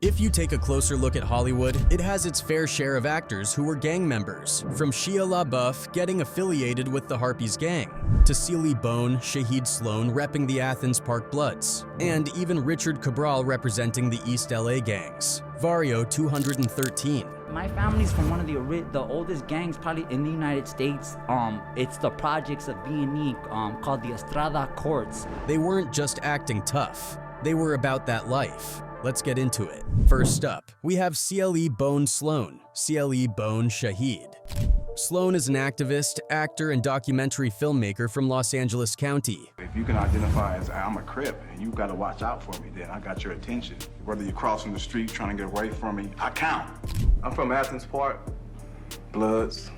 If you take a closer look at Hollywood, it has its fair share of actors who were gang members, from Shia Labeouf getting affiliated with the Harpies gang, to Celi Bone Shaheed Sloan repping the Athens Park Bloods, and even Richard Cabraw representing the East LA gangs. Wario 213. My family's from one of the oldest gangs probably in the United States. It's the projects of B&E called the Estrada Courts. They weren't just acting tough, they were about that life. Let's get into it. First up, we have Celi Bone Sloan, Celi Bone Shaheed. Sloan is an activist, actor, and documentary filmmaker from Los Angeles County. If you can identify as I'm a Crip and you gotta watch out for me, then I got your attention. Whether you're crossing the street trying to get away from me, I count. I'm from Athens Park, Bloods.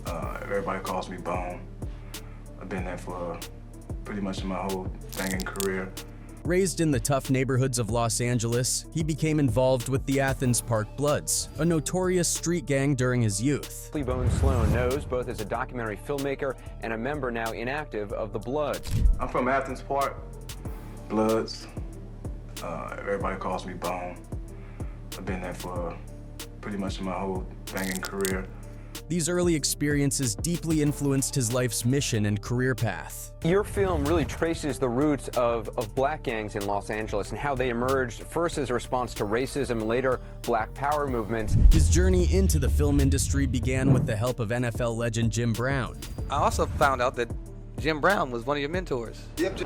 Everybody calls me Bone. I've been there for pretty much my whole banging career. Raised in the tough neighborhoods of Los Angeles, he became involved with the Athens Park Bloods, a notorious street gang during his youth. Celi Bone Sloan knows both as a documentary filmmaker and a member now inactive of the Bloods. I'm from Athens Park, Bloods. Everybody calls me Bone. I've been there for pretty much my whole banging career. These early experiences deeply influenced his life's mission and career path. Your film really traces the roots of black gangs in Los Angeles and how they emerged first as a response to racism and later black power movements. His journey into the film industry began with the help of NFL legend Jim Brown. I also found out that Jim Brown was one of your mentors.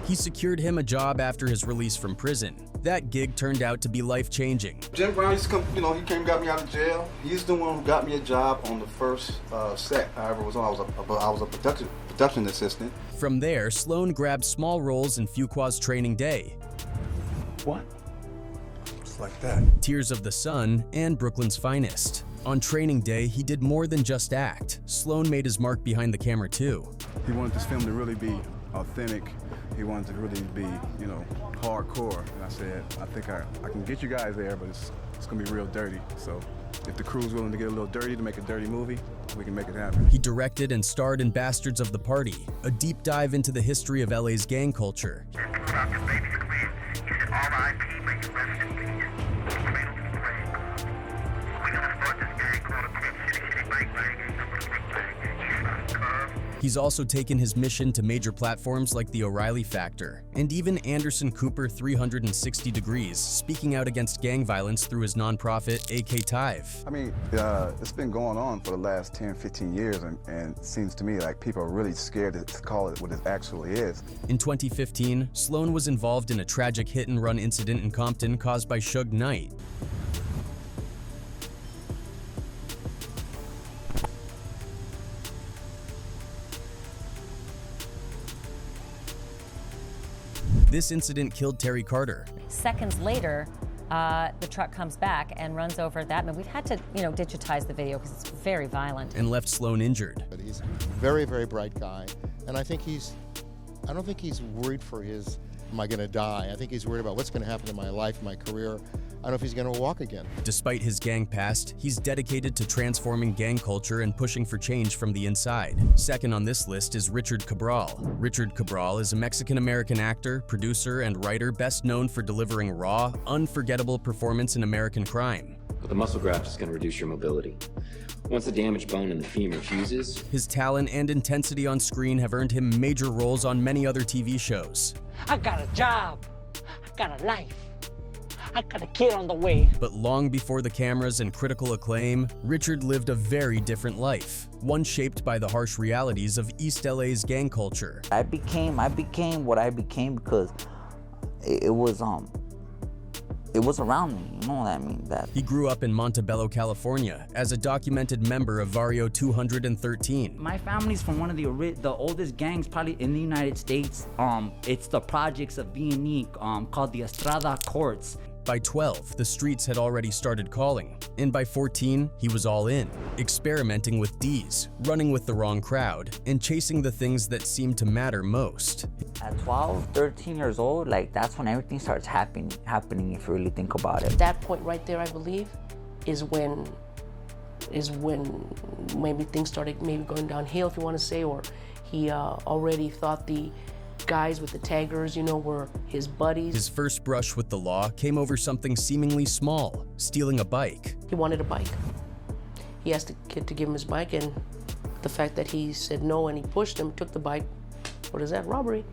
He secured him a job after his release from prison. That gig turned out to be life-changing. Jim Brown used to come, he came and got me out of jail. He's the one who got me a job on the first set. However, I was a production assistant. From there, Sloan grabbed small roles in Fuqua's Training Day. What? Just like that. Tears of the Sun, and Brooklyn's Finest. On Training Day, he did more than just act. Sloan made his mark behind the camera too. He wanted this film to really be authentic. He wanted to really be, hardcore. And I said, I think I can get you guys there, but it's gonna be real dirty. So if the crew's willing to get a little dirty to make a dirty movie, we can make it happen. He directed and starred in Bastards of the Party, a deep dive into the history of LA's gang culture. He's also taken his mission to major platforms like The O'Reilly Factor, and even Anderson Cooper 360 Degrees, speaking out against gang violence through his nonprofit, AK Tive. I mean, it's been going on for the last 10, 15 years, and it seems to me like people are really scared to call it what it actually is. In 2015, Sloan was involved in a tragic hit-and-run incident in Compton caused by Suge Knight. This incident killed Terry Carter. Seconds later, the truck comes back and runs over that man. We've had to, digitize the video because it's very violent. And left Sloan injured. But he's a very, very bright guy, and I don't think he's worried for his, am I going to die? I think he's worried about what's going to happen in my life, my career. I don't know if he's going to walk again. Despite his gang past, he's dedicated to transforming gang culture and pushing for change from the inside. Second on this list is Richard Cabraw. Richard Cabraw is a Mexican-American actor, producer, and writer best known for delivering raw, unforgettable performance in American Crime. But the muscle graft is going to reduce your mobility. Once the damaged bone in the femur fuses, his talent and intensity on screen have earned him major roles on many other TV shows. I got a job. I got a life. I got a kid on the way. But long before the cameras and critical acclaim, Richard lived a very different life, one shaped by the harsh realities of East LA's gang culture. I became what I became because it was around me, you know what I mean? He grew up in Montebello, California, as a documented member of Wario 213. My family's from one of the oldest gangs probably in the United States. It's the projects of B&E called the Estrada Courts. By 12, the streets had already started calling, and by 14, he was all in, experimenting with D's, running with the wrong crowd, and chasing the things that seemed to matter most. At 12, 13 years old, that's when everything starts happening if you really think about it. That point right there, I believe, is when maybe things started maybe going downhill, if you want to say, or he already thought the guys with the taggers, you know, were his buddies. His first brush with the law came over something seemingly small, stealing a bike. He wanted a bike. He asked the kid to give him his bike, and the fact that he said no and he pushed him, took the bike. What is that? Robbery.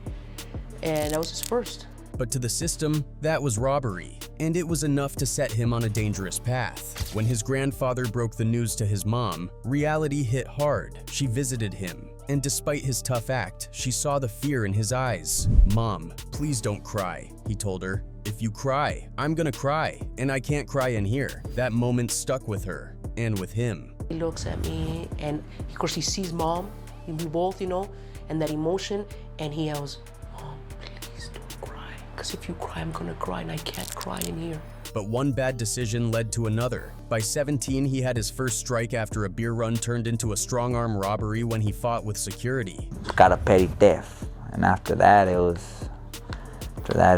And that was his first. But to the system, that was robbery, and it was enough to set him on a dangerous path. When his grandfather broke the news to his mom, reality hit hard. She visited him, and despite his tough act, she saw the fear in his eyes. "Mom, please don't cry," he told her. "If you cry, I'm gonna cry, and I can't cry in here." That moment stuck with her, and with him. He looks at me, and of course he sees Mom, we both, you know, and that emotion, and he yells, "Mom, please don't cry, because if you cry, I'm gonna cry, and I can't cry in here." But one bad decision led to another. By 17, he had his first strike after a beer run turned into a strong-arm robbery when he fought with security. Got a petty theft, and after that it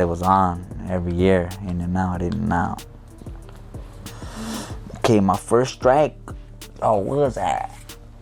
was on every year, in and out, in and out. Okay, my first strike, what was that?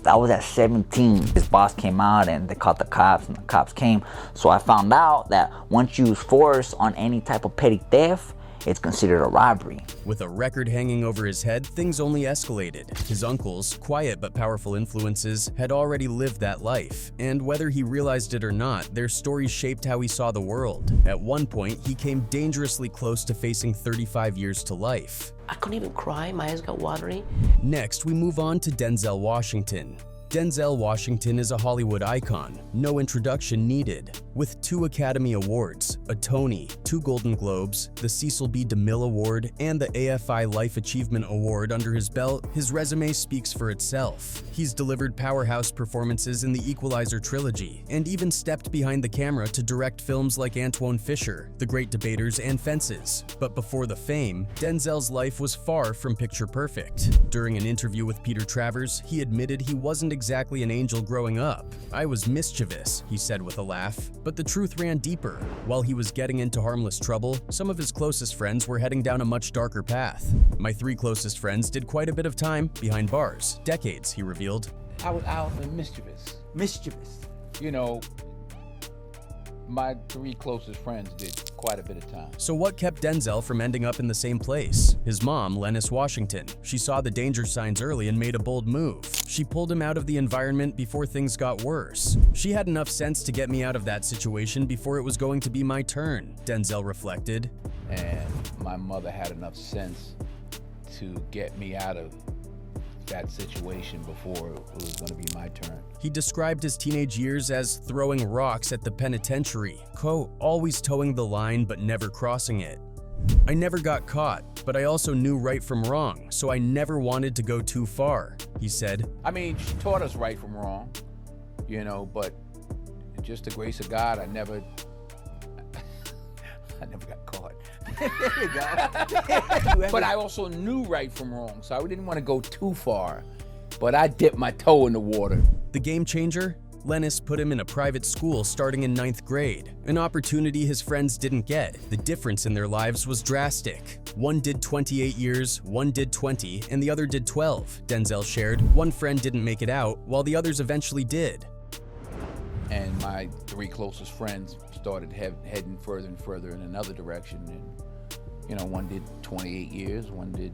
I was at 17. His boss came out and they called the cops, and the cops came. So I found out that once you use force on any type of petty theft, it's considered a robbery. With a record hanging over his head, things only escalated. His uncles, quiet but powerful influences, had already lived that life, and whether he realized it or not, their stories shaped how he saw the world. At one point, he came dangerously close to facing 35 years to life. I couldn't even cry, my eyes got watery. Next, we move on to Denzel Washington. Denzel Washington is a Hollywood icon, no introduction needed. With 2 Academy Awards, a Tony, 2 Golden Globes, the Cecil B. DeMille Award, and the AFI Life Achievement Award under his belt, his resume speaks for itself. He's delivered powerhouse performances in the Equalizer trilogy, and even stepped behind the camera to direct films like Antoine Fisher, The Great Debaters, and Fences. But before the fame, Denzel's life was far from picture perfect. During an interview with Peter Travers, he admitted he wasn't exactly an angel growing up. "I was mischievous," he said with a laugh. But the truth ran deeper. While he was getting into harmless trouble, some of his closest friends were heading down a much darker path. "My 3 closest friends did quite a bit of time behind bars. Decades," he revealed. I was out and mischievous. Mischievous. You know, my 3 closest friends did quite a bit of time. So what kept Denzel from ending up in the same place? His mom, Lennis Washington. She saw the danger signs early and made a bold move. She pulled him out of the environment before things got worse. "She had enough sense to get me out of that situation before it was going to be my turn," Denzel reflected. And my mother had enough sense to get me out of that situation before it was going to be my turn. He described his teenage years as throwing rocks at the penitentiary, always towing the line but never crossing it. "I never got caught, but I also knew right from wrong, so I never wanted to go too far," he said. I mean, she taught us right from wrong, you know, but just the grace of God, I never got caught. There you go. But I also knew right from wrong, so I didn't want to go too far. But I dipped my toe in the water. The game changer? Lennis put him in a private school starting in 9th grade, an opportunity his friends didn't get. The difference in their lives was drastic. One did 28 years, one did 20, and the other did 12, Denzel shared. One friend didn't make it out, while the others eventually did. And my 3 closest friends started heading further and further in another direction. And, you know, one did 28 years, one did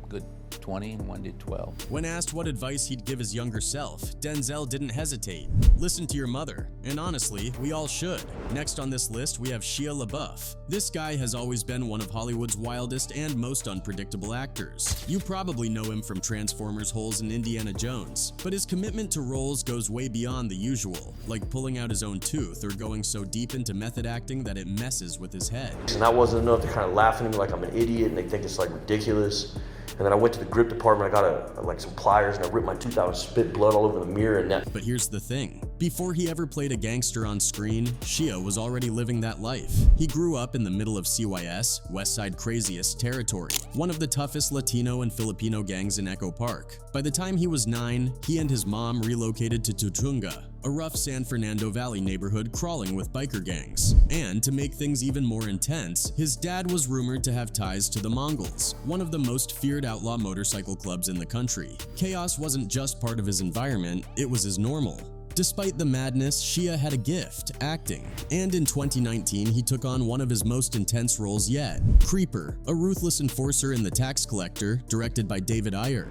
good 20, and one did 12. When asked what advice he'd give his younger self, Denzel didn't hesitate. "Listen to your mother, and honestly, we all should." Next on this list, we have Shia Labeouf. This guy has always been one of Hollywood's wildest and most unpredictable actors. You probably know him from Transformers Holes and Indiana Jones, but his commitment to roles goes way beyond the usual, like pulling out his own tooth or going so deep into method acting that it messes with his head. And that wasn't enough. They're kind of laughing at me like I'm an idiot, and they think it's like ridiculous. And then I went to the grip department, I got like some pliers, and I ripped my tooth out and spit blood all over the mirror. And that. But here's the thing. Before he ever played a gangster on screen, Shia was already living that life. He grew up in the middle of CYS, West Side Craziest territory, one of the toughest Latino and Filipino gangs in Echo Park. By the time he was 9, he and his mom relocated to Tutunga, a rough San Fernando Valley neighborhood crawling with biker gangs. And to make things even more intense, his dad was rumored to have ties to the Mongols, one of the most feared outlaw motorcycle clubs in the country. Chaos wasn't just part of his environment, it was his normal. Despite the madness, Shia had a gift, acting. And in 2019, he took on one of his most intense roles yet, Creeper, a ruthless enforcer in The Tax Collector, directed by David Ayer.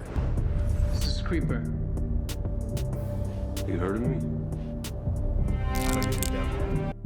This is Creeper. You heard of me?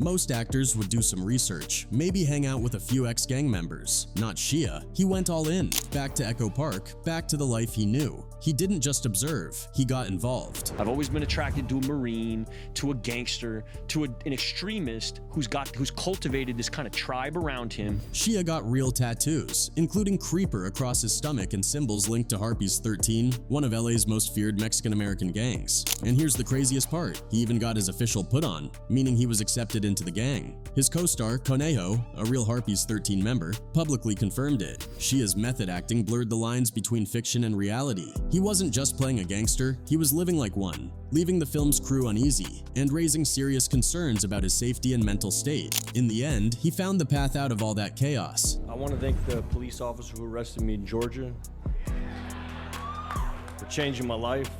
Most actors would do some research, maybe hang out with a few ex-gang members. Not Shia. He went all in. Back to Echo Park, back to the life he knew. He didn't just observe, he got involved. I've always been attracted to a Marine, to a gangster, to an extremist who's cultivated this kind of tribe around him. Shia got real tattoos, including Creeper across his stomach and symbols linked to Harpies 13, one of LA's most feared Mexican-American gangs. And here's the craziest part, he even got his official put-on, meaning he was accepted into the gang. His co-star, Conejo, a real Harpies 13 member, publicly confirmed it. Shia's method acting blurred the lines between fiction and reality. He wasn't just playing a gangster, he was living like one, leaving the film's crew uneasy, and raising serious concerns about his safety and mental state. In the end, he found the path out of all that chaos. I want to thank the police officer who arrested me in Georgia for changing my life.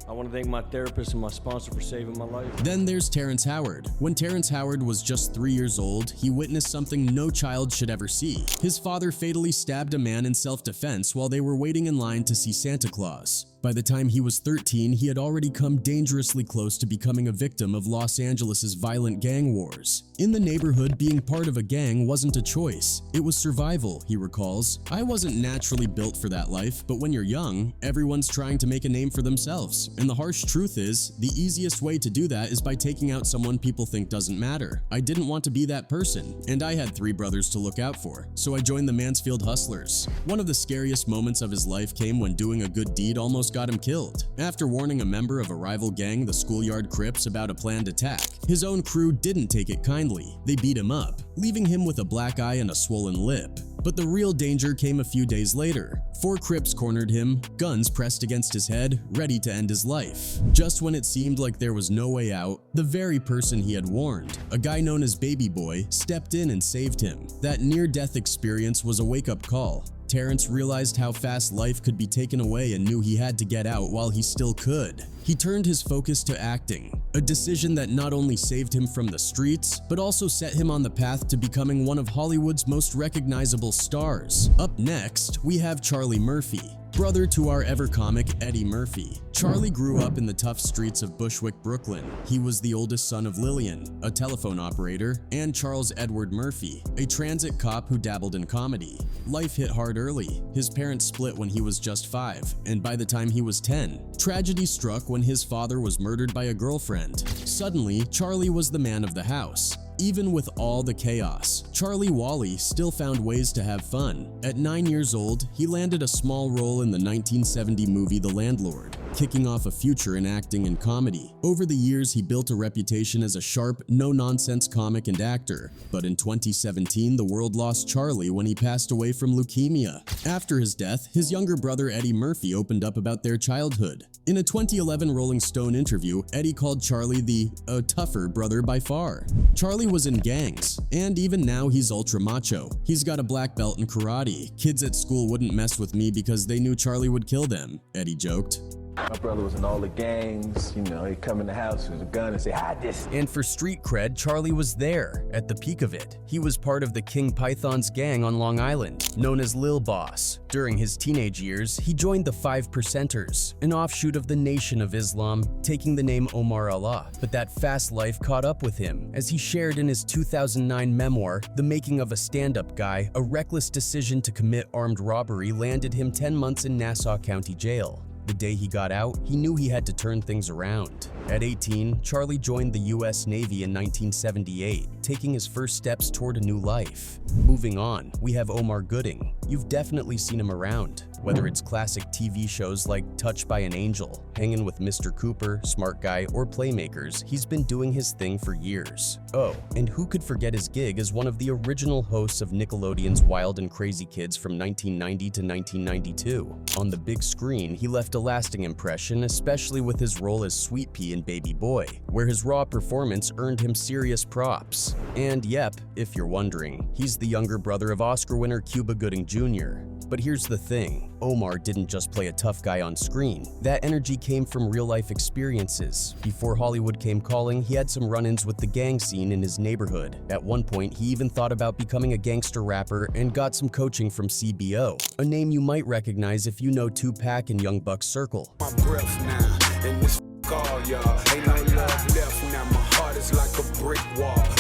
I want to thank my therapist and my sponsor for saving my life. Then there's Terrence Howard. When Terrence Howard was just 3 years old, he witnessed something no child should ever see. His father fatally stabbed a man in self-defense while they were waiting in line to see Santa Claus. By the time he was 13, he had already come dangerously close to becoming a victim of Los Angeles' violent gang wars. In the neighborhood, being part of a gang wasn't a choice. It was survival, he recalls. I wasn't naturally built for that life, but when you're young, everyone's trying to make a name for themselves. And the harsh truth is, the easiest way to do that is by taking out someone people think doesn't matter. I didn't want to be that person, and I had 3 brothers to look out for, so I joined the Mansfield Hustlers. One of the scariest moments of his life came when doing a good deed almost got him killed. After warning a member of a rival gang, the Schoolyard Crips, about a planned attack, his own crew didn't take it kindly. They beat him up, leaving him with a black eye and a swollen lip. But the real danger came a few days later. 4 Crips cornered him, guns pressed against his head, ready to end his life. Just when it seemed like there was no way out, the very person he had warned, a guy known as Baby Boy, stepped in and saved him. That near-death experience was a wake-up call. Terrence realized how fast life could be taken away and knew he had to get out while he still could. He turned his focus to acting, a decision that not only saved him from the streets, but also set him on the path to becoming one of Hollywood's most recognizable stars. Up next, we have Charlie Murphy, brother to our ever-comic Eddie Murphy. Charlie grew up in the tough streets of Bushwick, Brooklyn. He was the oldest son of Lillian, a telephone operator, and Charles Edward Murphy, a transit cop who dabbled in comedy. Life hit hard early. His parents split when he was just 5, and by the time he was 10, tragedy struck when his father was murdered by a girlfriend. Suddenly, Charlie was the man of the house. Even with all the chaos, Charlie Wally still found ways to have fun. At 9 years old, he landed a small role in the 1970 movie The Landlord, kicking off a future in acting and comedy. Over the years, he built a reputation as a sharp, no-nonsense comic and actor. But in 2017, the world lost Charlie when he passed away from leukemia. After his death, his younger brother Eddie Murphy opened up about their childhood. In a 2011 Rolling Stone interview, Eddie called Charlie the tougher brother by far. Charlie was in gangs, and even now he's ultra macho. He's got a black belt in karate. Kids at school wouldn't mess with me because they knew Charlie would kill them, Eddie joked. My brother was in all the gangs, you know, he'd come in the house with a gun and say, hide this. And for street cred, Charlie was there, at the peak of it. He was part of the King Python's gang on Long Island, known as Lil Boss. During his teenage years, he joined the 5 Percenters, an offshoot of the Nation of Islam, taking the name Omar Allah. But that fast life caught up with him, as he shared in his 2009 memoir, The Making of a Stand-Up Guy. A reckless decision to commit armed robbery landed him 10 months in Nassau County Jail. The day he got out, he knew he had to turn things around. At 18, Charlie joined the US Navy in 1978, taking his first steps toward a new life. Moving on, we have Omar Gooding. You've definitely seen him around, whether it's classic TV shows like Touched by an Angel, Hanging with Mr. Cooper, Smart Guy, or Playmakers. He's been doing his thing for years. Oh, and who could forget his gig as one of the original hosts of Nickelodeon's Wild and Crazy Kids from 1990 to 1992. On the big screen, he left a lasting impression, especially with his role as Sweet Pea in Baby Boy, where his raw performance earned him serious props. And yep, if you're wondering, he's the younger brother of Oscar winner Cuba Gooding Jr. But here's the thing. Omar didn't just play a tough guy on screen. That energy came from real-life experiences. Before Hollywood came calling, he had some run-ins with the gang scene in his neighborhood. At one point, he even thought about becoming a gangster rapper and got some coaching from CBO, a name you might recognize if you know Tupac and Young Buck's circle.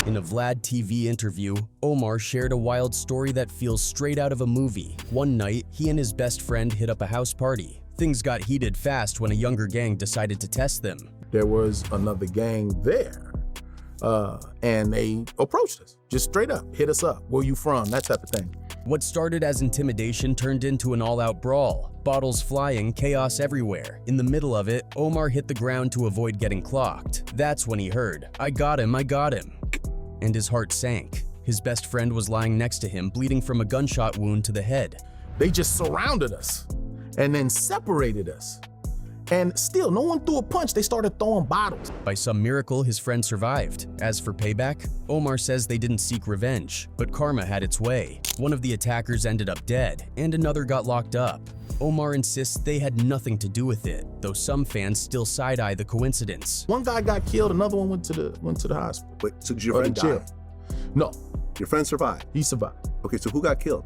In a Vlad TV interview, Omar shared a wild story that feels straight out of a movie. One night, he and his best friend hit up a house party. Things got heated fast when a younger gang decided to test them. There was another gang there, and they approached us, just straight up, hit us up, where you from, that type of thing. What started as intimidation turned into an all-out brawl. Bottles flying, chaos everywhere. In the middle of it, Omar hit the ground to avoid getting clocked. That's when he heard, "I got him, I got him." And his heart sank. His best friend was lying next to him, bleeding from a gunshot wound to the head. They just surrounded us and then separated us. And still, no one threw a punch, they started throwing bottles. By some miracle, his friend survived. As for payback, Omar says they didn't seek revenge, but karma had its way. One of the attackers ended up dead, and another got locked up. Omar insists they had nothing to do with it, though some fans still side-eye the coincidence. One guy got killed, another one went to the hospital. Wait, so did your friend die? No. Your friend survived? He survived. Okay, so who got killed?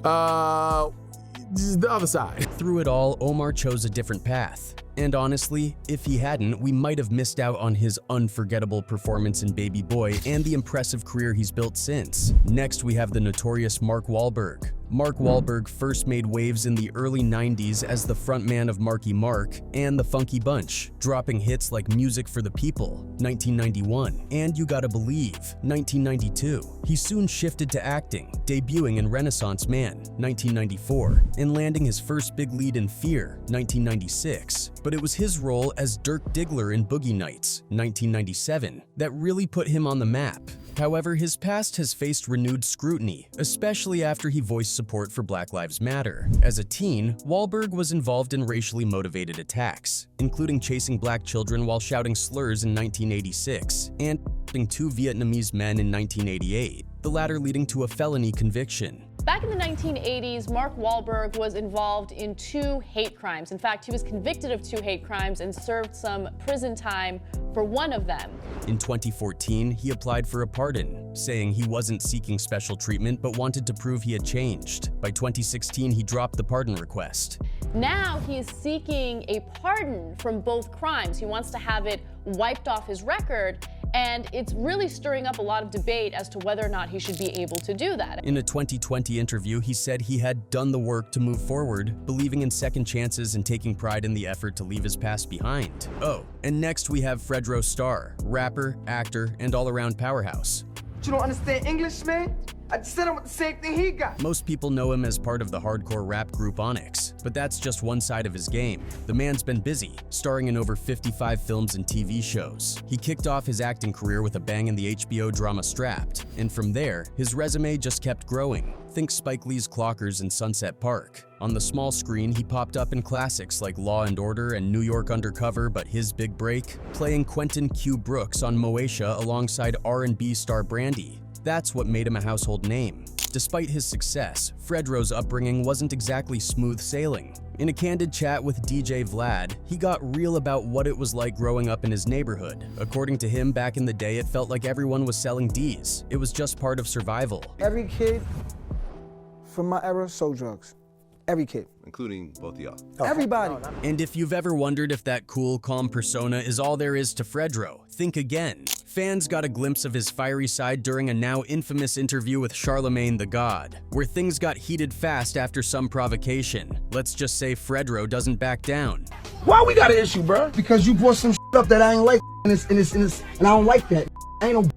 The other side. Through it all, Omar chose a different path. And honestly, if he hadn't, we might have missed out on his unforgettable performance in Baby Boy and the impressive career he's built since. Next, we have the notorious Mark Wahlberg. Mark Wahlberg first made waves in the early 90s as the frontman of Marky Mark and the Funky Bunch, dropping hits like Music for the People, 1991, and You Gotta Believe, 1992. He soon shifted to acting, debuting in Renaissance Man, 1994, and landing his first big lead in Fear, 1996. But it was his role as Dirk Diggler in Boogie Nights, 1997, that really put him on the map. However, his past has faced renewed scrutiny, especially after he voiced support for Black Lives Matter. As a teen, Wahlberg was involved in racially motivated attacks, including chasing black children while shouting slurs in 1986, and shooting 2 Vietnamese men in 1988, the latter leading to a felony conviction. Back in the 1980s, Mark Wahlberg was involved in 2 hate crimes. In fact, he was convicted of 2 hate crimes and served some prison time for one of them. In 2014, he applied for a pardon, saying he wasn't seeking special treatment but wanted to prove he had changed. By 2016, he dropped the pardon request. Now he is seeking a pardon from both crimes. He wants to have it wiped off his record, and it's really stirring up a lot of debate as to whether or not he should be able to do that. In a 2020 interview, he said he had done the work to move forward, believing in second chances and taking pride in the effort to leave his past behind. Oh, and next we have Frederro Starr, rapper, actor, and all-around powerhouse. You don't understand English, man? I just said I want the same thing he got. Most people know him as part of the hardcore rap group Onyx, but that's just one side of his game. The man's been busy, starring in over 55 films and TV shows. He kicked off his acting career with a bang in the HBO drama Strapped, and from there, his resume just kept growing. Think Spike Lee's Clockers and Sunset Park. On the small screen, he popped up in classics like Law and Order and New York Undercover, but his big break? Playing Quentin Q. Brooks on Moesha alongside R&B star Brandy. That's what made him a household name. Despite his success, Fredro's upbringing wasn't exactly smooth sailing. In a candid chat with DJ Vlad, he got real about what it was like growing up in his neighborhood. According to him, back in the day, it felt like everyone was selling D's. It was just part of survival. Every kid from my era sold drugs. Every kid. Including both of y'all. Everybody. And if you've ever wondered if that cool, calm persona is all there is to Frederro, think again. Fans got a glimpse of his fiery side during a now infamous interview with Charlemagne the God, where things got heated fast after some provocation. Let's just say Frederro doesn't back down. Why we got an issue, bro? Because you brought some up that I ain't like, and I don't like that. I ain't no.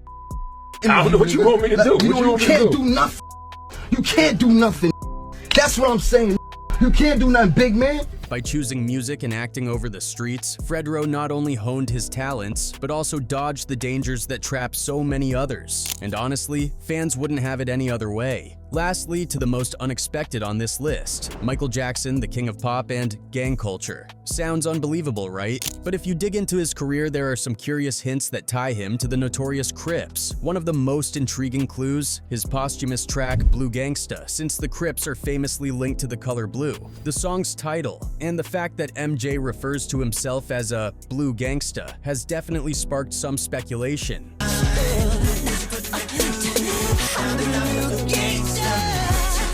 I don't know what you want me to do. You can't do nothing. You can't do nothing. That's what I'm saying. You can't do nothing, big man. By choosing music and acting over the streets, Frederro not only honed his talents, but also dodged the dangers that trap so many others. And honestly, fans wouldn't have it any other way. Lastly, to the most unexpected on this list, Michael Jackson, the king of pop, and gang culture. Sounds unbelievable, right? But if you dig into his career, there are some curious hints that tie him to the notorious Crips. One of the most intriguing clues, his posthumous track Blue Gangsta, since the Crips are famously linked to the color blue. The song's title, and the fact that MJ refers to himself as a blue gangsta, has definitely sparked some speculation.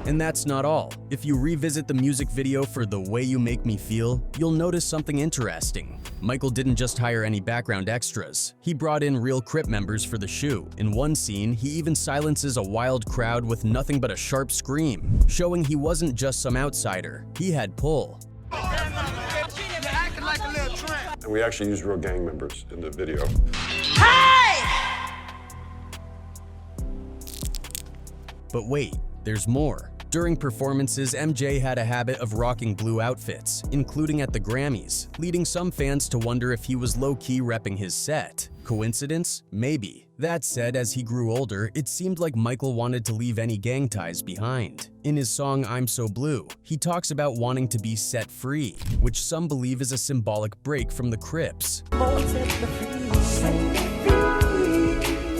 And that's not all. If you revisit the music video for The Way You Make Me Feel, you'll notice something interesting. Michael didn't just hire any background extras. He brought in real Crip members for the shoe. In one scene, he even silences a wild crowd with nothing but a sharp scream, showing he wasn't just some outsider. He had pull. And we actually used real gang members in the video. But wait, there's more. During performances, MJ had a habit of rocking blue outfits, including at the Grammys, leading some fans to wonder if he was low-key repping his set. Coincidence? Maybe. That said, as he grew older, it seemed like Michael wanted to leave any gang ties behind. In his song I'm So Blue, he talks about wanting to be set free, which some believe is a symbolic break from the Crips.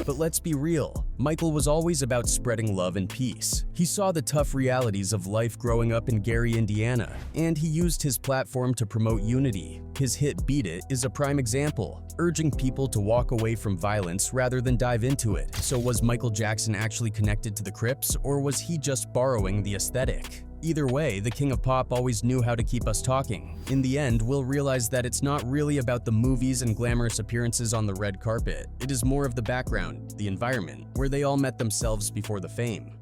But let's be real, Michael was always about spreading love and peace. He saw the tough realities of life growing up in Gary, Indiana, and he used his platform to promote unity. His hit Beat It is a prime example, urging people to walk away from violence rather than dive into it. So was Michael Jackson actually connected to the Crips, or was he just borrowing the aesthetic? Either way, the king of pop always knew how to keep us talking. In the end, we'll realize that it's not really about the movies and glamorous appearances on the red carpet. It is more of the background, the environment, where they all met themselves before the fame.